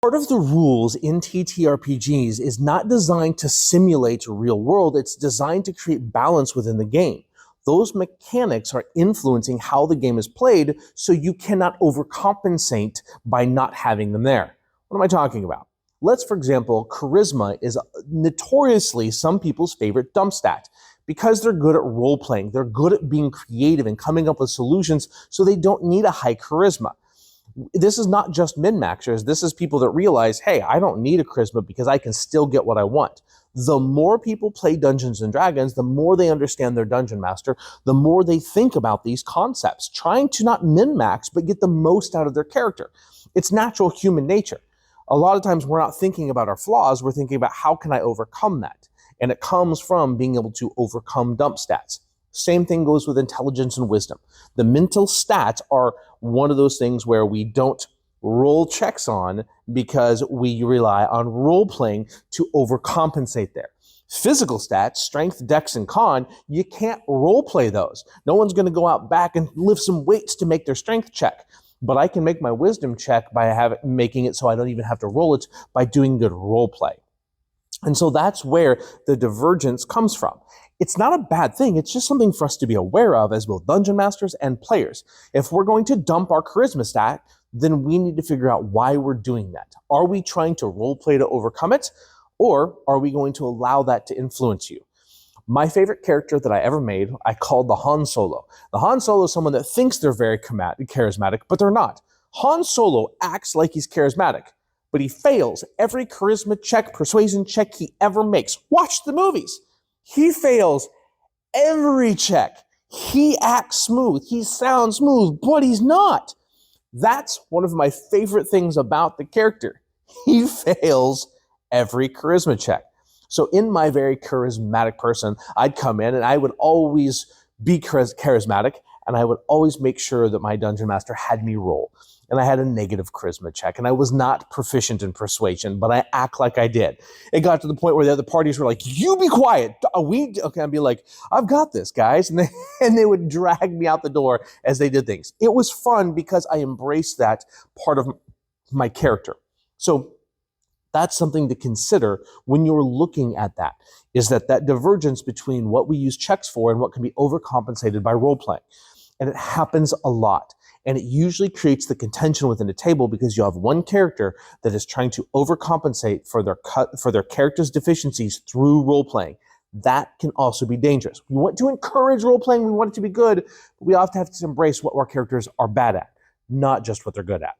Part of the rules in TTRPGs is not designed to simulate a real world, it's designed to create balance within the game. Those mechanics are influencing how the game is played, so you cannot overcompensate by not having them there. What am I talking about? Let's, for example, charisma is notoriously some people's favorite dump stat because they're good at role playing, they're good at being creative and coming up with solutions, so they don't need a high charisma. This is not just min-maxers. This is people that realize, hey, I don't need a charisma because I can still get what I want. The more people play Dungeons and Dragons, the more they understand their dungeon master, the more they think about these concepts, trying to not min-max, but get the most out of their character. It's natural human nature. A lot of times we're not thinking about our flaws, we're thinking about how can I overcome that? And it comes from being able to overcome dump stats. Same thing goes with intelligence and wisdom. The mental stats are one of those things where we don't roll checks on because we rely on role playing to overcompensate there. Physical stats, strength, dex, and con, you can't role play those. No one's going to go out back and lift some weights to make their strength check. But I can make my wisdom check by making it so I don't even have to roll it by doing good role play. And so that's where the divergence comes from. It's not a bad thing, it's just something for us to be aware of as both dungeon masters and players. If we're going to dump our charisma stat, then we need to figure out why we're doing that. Are we trying to role play to overcome it, or are we going to allow that to influence you? My favorite character that I ever made, I called the Han Solo. The Han Solo is someone that thinks they're very charismatic, but they're not. Han Solo acts like he's charismatic, but he fails every charisma check, persuasion check he ever makes. Watch the movies. He fails every check. He acts smooth. He sounds smooth, but he's not. That's one of my favorite things about the character. He fails every charisma check. So in my very charismatic person, I'd come in and I would always be charismatic, and I would always make sure that my dungeon master had me roll. And I had a negative charisma check, and I was not proficient in persuasion, but I act like I did. It got to the point where the other parties were like, you be quiet. Okay, I'd be like, I've got this, guys. And they would drag me out the door as they did things. It was fun because I embraced that part of my character. So that's something to consider when you're looking at that, is that divergence between what we use checks for and what can be overcompensated by role playing. And it happens a lot. And it usually creates the contention within a table because you have one character that is trying to overcompensate for their character's deficiencies through role playing. That can also be dangerous. We want to encourage role playing, we want it to be good, but we often have to embrace what our characters are bad at, not just what they're good at.